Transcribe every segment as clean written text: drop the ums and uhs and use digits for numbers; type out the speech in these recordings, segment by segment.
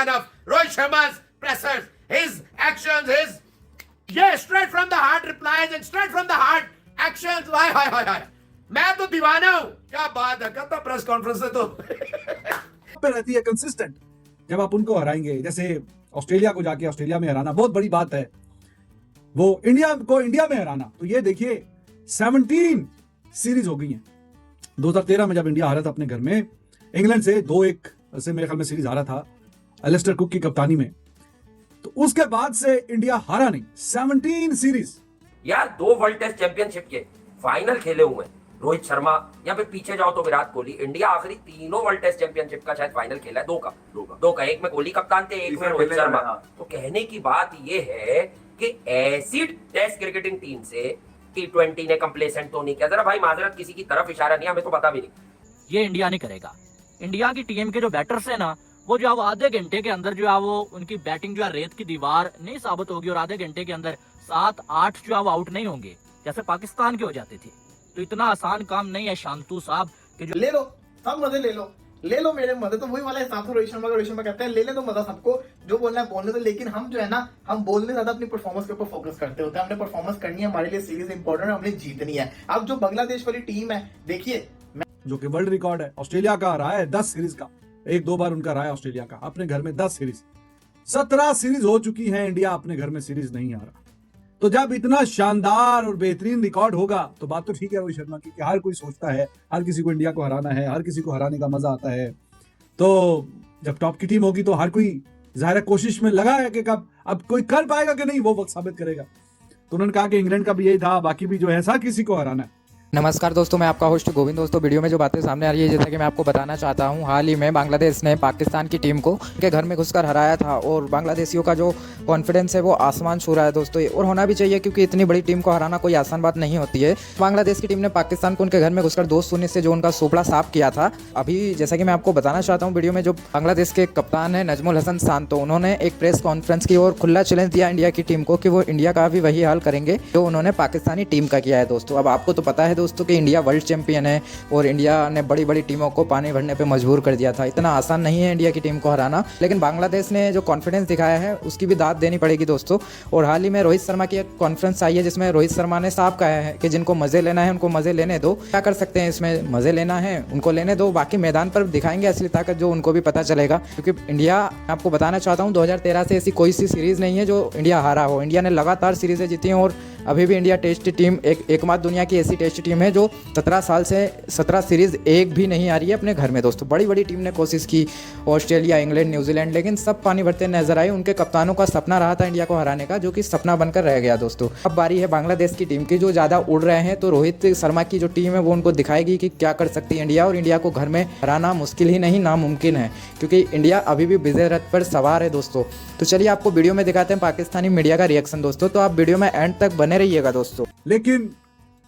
one of Rohit Sharma's pressers. His actions, straight from the heart replies and straight from the heart actions. हाय मैं तो दीवाना हूँ. क्या बात है, करता प्रेस कॉन्फ्रेंस से तो पे रहती है कंसिस्टेंट. जब आप उनको हराएंगे, जैसे ऑस्ट्रेलिया को जाके ऑस्ट्रेलिया में हराना बहुत बड़ी बात है, वो इंडिया को इंडिया में हराना. तो ये देखिए 17 सीरीज हो गई हैं. 2013 में जब इंडिया हारा था अपने घर में इंग्लैंड से 2-1 से मेरे ख्याल में सीरीज हारा था एलिस्टर कुक की कप्तानी में. तो उसके बाद से इंडिया हारा नहीं. 17 सीरीज. यार 2 वर्ल्ड टेस्ट चैंपियनशिप के फाइनल खेले हुए हैं रोहित शर्मा, या फिर पीछे जाओ तो विराट कोहली. इंडिया आखिरी 3 वर्ल्ड टेस्ट चैंपियनशिप का शायद फाइनल खेला है, 2 का. एक में कोहली कप्तान थे, एक में रोहित शर्मा. तो कहने की बात ये है कि ऐसी टेस्ट क्रिकेटिंग टीम से T20 ने कंप्लेसेंट तो नहीं किया. जरा भाई माजरत किसी की तरफ इशारा नहीं, हमें तो पता भी नहीं. ये इंडिया नहीं करेगा. इंडिया की टीम के जो बैटर्स है ना, वो जो आधे घंटे के अंदर जो है वो उनकी बैटिंग जो है रेत की दीवार नहीं साबित होगी, और आधे घंटे के अंदर 7-8 जो है वो आउट नहीं होंगे जैसे पाकिस्तान के हो जाते थे. तो इतना आसान काम नहीं है शांतु साहब कि जो ले लो सब मजे ले लो मेरे मजे. तो वही वाला हिसाब से रोहित शर्मा कहते हैं ले ले तो मजा सबको, जो बोलना है बोलने दो. लेकिन हम जो है ना, हम बोलने ज्यादा अपनी परफॉर्मेंस के ऊपर फोकस करते होते हैं. हमने परफॉर्मेंस करनी है, हमारे लिए सीरीज इंपॉर्टेंट है, हमने जीतनी है. अब जो बांग्लादेश वाली टीम है, देखिए जो कि वर्ल्ड रिकॉर्ड है, ऑस्ट्रेलिया का रहा है 10 सीरीज का. 1-2 बार उनका रहा है ऑस्ट्रेलिया का अपने घर में 10 सीरीज. 17 सीरीज हो चुकी है, इंडिया अपने घर में सीरीज नहीं आ रहा. तो जब इतना शानदार और बेहतरीन रिकॉर्ड होगा तो बात तो ठीक है रोहित शर्मा की कि हर कोई सोचता है, हर किसी को इंडिया को हराना है, हर किसी को हराने का मजा आता है. तो जब टॉप की टीम होगी तो हर कोई जाहिर कोशिश में लगा है कि कब अब कोई कर पाएगा कि नहीं, वो वक्त साबित करेगा. तो उन्होंने कहा कि इंग्लैंड का भी यही था, बाकी भी जो है ऐसा किसी को हराना है. नमस्कार दोस्तों, मैं आपका होस्ट गोविंद. दोस्तों वीडियो में जो बातें सामने आ रही है, जैसा कि मैं आपको बताना चाहता हूं, हाल ही में बांग्लादेश ने पाकिस्तान की टीम को उनके घर में घुसकर हराया था और बांग्लादेशियों का जो कॉन्फिडेंस है वो आसमान छू रहा है दोस्तों. और होना भी चाहिए, क्योंकि इतनी बड़ी टीम को हराना कोई आसान बात नहीं होती है. बांग्लादेश की टीम ने पाकिस्तान को उनके घर में घुसकर 2-0 से जो उनका सोपड़ा साफ किया था. अभी जैसा कि मैं आपको बताना चाहता हूँ, वीडियो में जो बांग्लादेश के कप्तान है नजमुल हसन शांतो, उन्होंने एक प्रेस कॉन्फ्रेंस की और खुला चैलेंज दिया इंडिया की टीम को कि वो इंडिया का भी वही हाल करेंगे जो उन्होंने पाकिस्तानी टीम का किया है दोस्तों. अब आपको तो पता है दोस्तों कि इंडिया वर्ल्ड चैंपियन है और इंडिया ने बड़ी बड़ी टीमों को पानी भरने पे मजबूर कर दिया था. इतना आसान नहीं है इंडिया की टीम को हराना, लेकिन बांग्लादेश ने जो कॉन्फिडेंस दिखाया है उसकी भी दाद देनी पड़ेगी दोस्तों. और हाल ही में रोहित शर्मा की एक कॉन्फ्रेंस आई है जिसमें रोहित शर्मा ने साफ कहा है कि जिनको मजे लेना है उनको मजे लेने दो. क्या कर सकते हैं इसमें, मजे लेना है उनको लेने दो, बाकी मैदान पर दिखाएंगे असली ताकत जो उनको भी पता चलेगा. क्योंकि इंडिया, आपको बताना चाहता हूँ, 2013 से ऐसी कोई सी सीरीज नहीं है जो इंडिया हारा हो. इंडिया ने लगातार सीरीजें जीती हैं और अभी भी इंडिया टेस्ट टीम एकमात्र दुनिया की ऐसी टेस्ट टीम है जो 17 साल से 17 सीरीज एक भी नहीं आ रही है अपने घर में दोस्तों. बड़ी बड़ी टीम ने कोशिश की, ऑस्ट्रेलिया, इंग्लैंड, न्यूजीलैंड, लेकिन सब पानी भरते नजर आए. उनके कप्तानों का सपना रहा था इंडिया को हराने का, जो कि सपना बनकर रह गया दोस्तों. अब बारी है बांग्लादेश की टीम की, जो ज़्यादा उड़ रहे हैं. तो रोहित शर्मा की जो टीम है वो उनको दिखाएगी कि क्या कर सकती है इंडिया, और इंडिया को घर में हराना मुश्किल ही नहीं नामुमकिन है, क्योंकि इंडिया अभी भी विजय रथ पर सवार है दोस्तों. तो चलिए आपको वीडियो में दिखाते हैं पाकिस्तानी मीडिया का रिएक्शन दोस्तों. तो आप वीडियो में एंड तक बने रहिएगा दोस्तों. लेकिन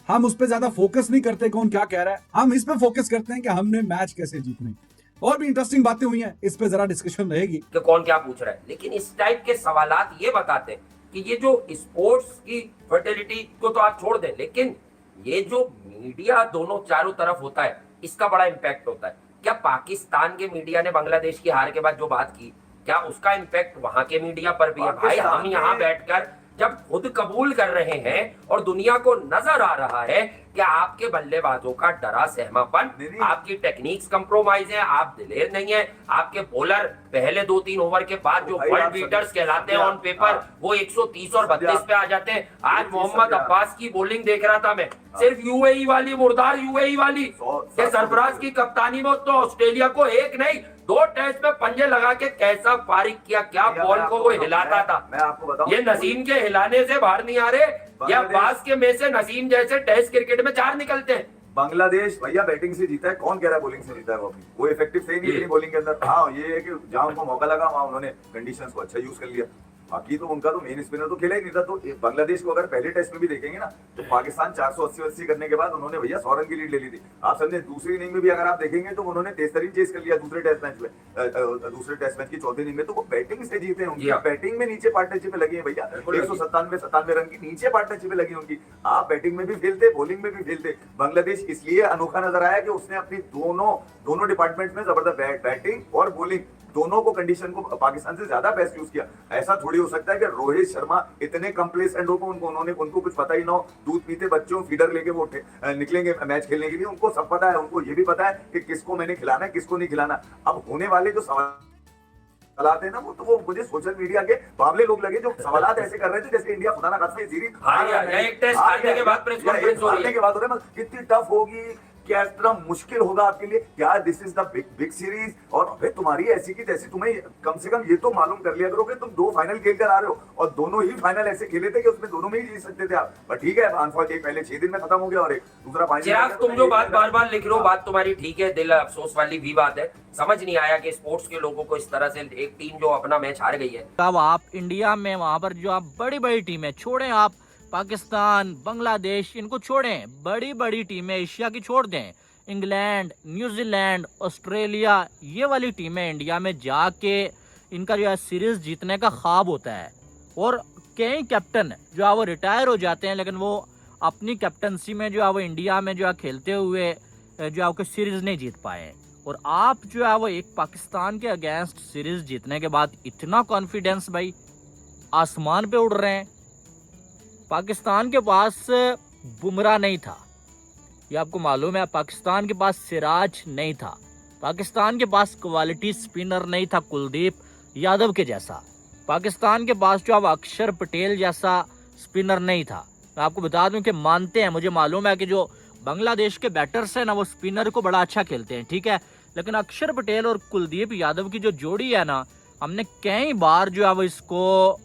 हम उस पर ज्यादा फोकस नहीं करते कौन क्या कह रहा है, हम इस पे फोकस करते हैं कि हमने मैच कैसे जीतने. और भी इंटरेस्टिंग बातें हुई हैं, इस पे जरा डिस्कशन रहेगी कि कौन क्या पूछ रहा है. लेकिन इस टाइप के सवालात ये बताते हैं कि ये जो स्पोर्ट्स की फर्टिलिटी को तो आप छोड़ दें, लेकिन ये जो मीडिया दोनों चारों तरफ होता है, इसका बड़ा इम्पैक्ट होता है. क्या पाकिस्तान के मीडिया ने बांग्लादेश की हार के बाद जो बात की, क्या उसका इम्पैक्ट वहां के मीडिया पर भी है? भाई हम यहाँ बैठकर जब खुद कबूल कर रहे हैं और दुनिया को नजर आ रहा है कि आपके बल्लेबाजों का डरा सहमापन, आपकी टेक्निक्स कंप्रोमाइज है, आप दिलेर नहीं है, आपके बॉलर पहले 2-3 ओवर के बाद जो वर्ल्ड बीटर्स कहलाते हैं ऑन पेपर, वो 130 और 32 पे आ जाते हैं. आज मोहम्मद अब्बास की बॉलिंग देख रहा था मैं, सिर्फ यूएई वाली, मुर्दार यूएई वाली के सरफराज की कप्तानी में तो ऑस्ट्रेलिया को 1 नहीं 2 टेस्ट में पंजे लगा के कैसा फारिग किया. क्या बॉल को वो हिलाता था. मैं आपको बताऊं, ये नसीम के हिलाने से बाहर नहीं आ रहे, या अब्बास के में से नसीम जैसे टेस्ट क्रिकेट में 4 निकलते हैं. बांग्लादेश भैया बैटिंग से जीता है, कौन कह रहा है बॉलिंग से जीता है? वो इफेक्टिव थे नहीं बॉलिंग के अंदर. हाँ, ये है कि जहां उनको मौका लगा वहां उन्होंने कंडीशंस को अच्छा यूज कर लिया. बाकी तो उनका तो मेन स्पिनर तो खेला ही नहीं था. तो बांग्लादेश को अगर पहले टेस्ट में भी देखेंगे ना, तो पाकिस्तान 480 करने के बाद उन्होंने भैया 100 रन की लीड ले ली थी. आप समझे, दूसरी इनिंग में भी अगर आप देखेंगे तो उन्होंने 13 चेस कर लिया दूसरे टेस्ट मैच में, दूसरे टेस्ट मैच की चौथी इनिंग में. तो वो बैटिंग से जीते हैं. उनकी बैटिंग में नीचे पार्टनरशिप में लगी है भैया. 197 रन की नीचे पार्टनरशिप में लगी उनकी. आप बैटिंग में भी खेलते, बॉलिंग में भी खेलते. बांग्लादेश इसलिए अनोखा नजर आया कि उसने अपनी दोनों डिपार्टमेंट में जबरदस्त बैटिंग और बॉलिंग दोनों को कंडीशन को पाकिस्तान से ज्यादा बेस्ट यूज किया। ऐसा थोड़ी हो सकता है कि रोहित शर्मा इतने कंप्लेसेंट हो, उनको कुछ पता ही ना हो, दूध पीते बच्चों फीडर लेके वो निकलेंगे मैच खेलने के लिए। उनको सब पता है, उनको ये भी पता है कि किसको मैंने खिलाना है, किसको नहीं खिलाना। अब होने वाले जो सवाल है ना, वो मुझे सोशल मीडिया के बावले लोग लगे जो सवाल ऐसे कर रहे थे जैसे इंडिया खुदा ना खास्ता ये सीरीज एक टेस्ट हारने के बाद प्रेस कॉन्फ्रेंस हो रही है, के बाद हो रहा है, कितनी टफ होगी, क्या इतना मुश्किल होगा आपके लिए, क्या this is the big series. और अबे तुम्हारी ऐसी की तैसी, तुम्हें कम से कम ये तो मालूम कर लिया करो कि तुम 2 फाइनल खेल कर आ रहे हो और दोनों ही फाइनल ऐसे खेले थे कि उसमें दोनों में ही जीत सकते थे आप। पर ठीक है, अनफॉर्चुनेटली एक पहले 6 दिन में खत्म हो गया और एक दूसरा फाइनल। चिराग, तुम जो बात बार बार लिख रहे हो, बात तुम्हारी ठीक है, दिल अफसोस वाली भी बात है। समझ नहीं आया कि स्पोर्ट्स के लोगों को इस तरह से एक टीम जो अपना मैच हार गई है। अब आप इंडिया में वहां पर जो आप बड़ी बड़ी टीमें छोड़ें, आप पाकिस्तान, बांग्लादेश, इनको छोड़ें, बड़ी बड़ी टीमें एशिया की छोड़ दें, इंग्लैंड, न्यूजीलैंड, ऑस्ट्रेलिया, ये वाली टीमें इंडिया में जाके इनका जो है सीरीज जीतने का ख्वाब होता है। और कई कैप्टन जो है वो रिटायर हो जाते हैं, लेकिन वो अपनी कैप्टनसी में जो है वो इंडिया में जो है खेलते हुए जो है कोई सीरीज नहीं जीत पाए। और आप जो है वो एक पाकिस्तान के अगेंस्ट सीरीज जीतने के बाद इतना कॉन्फिडेंस, भाई आसमान पे उड़ रहे हैं। पाकिस्तान के पास बुमराह नहीं था, ये आपको मालूम है। पाकिस्तान के पास सिराज नहीं था, पाकिस्तान के पास क्वालिटी स्पिनर नहीं था कुलदीप यादव के जैसा, पाकिस्तान के पास जो अब अक्षर पटेल जैसा स्पिनर नहीं था। मैं आपको बता दूं कि मानते हैं, मुझे मालूम है कि जो बांग्लादेश के बैटर्स हैं ना, वो स्पिनर को बड़ा अच्छा खेलते हैं, ठीक है, लेकिन अक्षर पटेल और कुलदीप यादव की जो जोड़ी है ना, हमने कई बार जो है वो इसको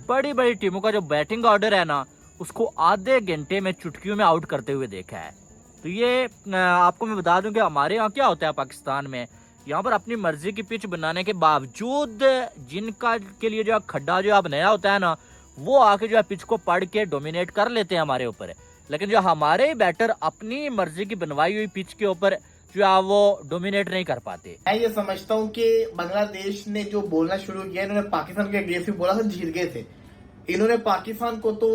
बड़ी बड़ी टीमों का जो बैटिंग ऑर्डर है ना, उसको आधे घंटे में चुटकियों में आउट करते हुए देखा है। तो ये आपको मैं बता दूं कि हमारे यहाँ क्या होता है पाकिस्तान में, यहाँ पर अपनी मर्जी की पिच बनाने के बावजूद जिनका के लिए जो खड्डा जो अब नया होता है ना, वो आके जो है पिच को पढ़ के डोमिनेट कर लेते हैं हमारे ऊपर। लेकिन जो हमारे बैटर अपनी मर्जी की बनवाई हुई पिच के ऊपर जो है वो डोमिनेट नहीं कर पाते। मैं ये समझता हूँ कि बांग्लादेश ने जो बोलना शुरू किया, इन्होंने पाकिस्तान के अगेंस्ट भी बोला था, जीत गए थे। इन्होंने पाकिस्तान को तो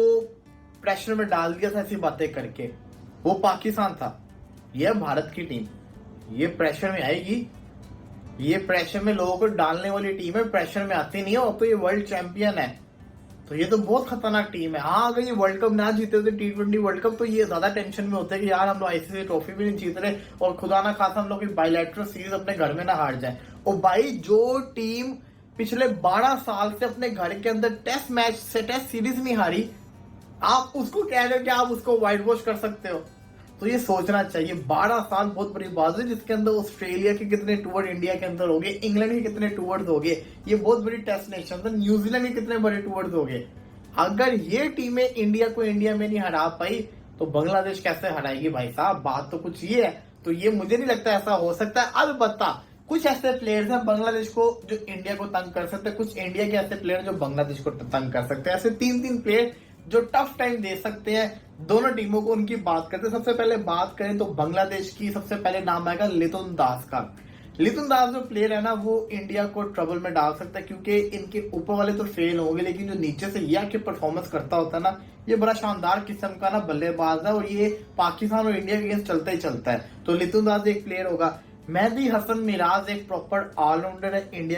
प्रेशर में डाल दिया था ऐसी बातें करके। वो पाकिस्तान था, यह भारत की टीम, ये प्रेशर में आएगी, ये प्रेशर में लोगों को डालने वाली टीम है, प्रेशर में आती नहीं है। और तो ये वर्ल्ड चैंपियन है, तो ये तो बहुत खतरनाक टीम है। हाँ, अगर ये वर्ल्ड कप ना जीते होते, T20 वर्ल्ड कप, तो ये ज्यादा टेंशन में होता है कि यार हम लोग आईसीसी ट्रॉफी भी नहीं जीत रहे और खुदा ना खासा हम लोग बायलैटरल सीरीज अपने घर में ना हार जाए। और भाई, जो टीम पिछले 12 साल से अपने घर के अंदर टेस्ट मैच से टेस्ट सीरीज नहीं हारी, आप उसको कह रहे हो कि आप उसको व्हाइट वॉश कर सकते हो? तो ये सोचना चाहिए। 12 साल बहुत बड़ी बात है, जिसके अंदर ऑस्ट्रेलिया के कितने टूर इंडिया के अंदर हो गए, इंग्लैंड के कितने टूर्स हो गए, ये बहुत बड़ी टेस्ट नेशन है, न्यूजीलैंड के कितने बड़े टूर्स हो गए। अगर ये टीमें इंडिया को इंडिया में नहीं हरा पाई, तो बांग्लादेश कैसे हराएगी भाई साहब? बात तो कुछ ये है। तो ये मुझे नहीं लगता ऐसा हो सकता है। अलबत्ता कुछ ऐसे प्लेयर्स हैं बांग्लादेश को जो इंडिया को तंग कर सकते हैं, कुछ इंडिया के ऐसे प्लेयर जो बांग्लादेश को तंग कर सकते हैं। ऐसे 3 प्लेयर जो टफ टाइम दे सकते हैं दोनों टीमों को। उनकी बात करते हैं। सबसे पहले बात करें तो बांग्लादेश की, सबसे पहले नाम आएगा लितुन दास का। लितुन दास जो प्लेयर है ना, वो इंडिया को ट्रबल में डाल सकता है, क्योंकि इनके ऊपर वाले तो फेल होंगे, लेकिन जो नीचे से ये आके परफॉर्मेंस करता होता है ना, ये बड़ा शानदार किस्म का ना बल्लेबाज है, और ये पाकिस्तान और इंडिया के अगेंस्ट चलता ही चलता है। तो लितुन दास एक प्लेयर होगा। मेहदी हसन मिराज एक प्रॉपर ऑलराउंडर है इंडिया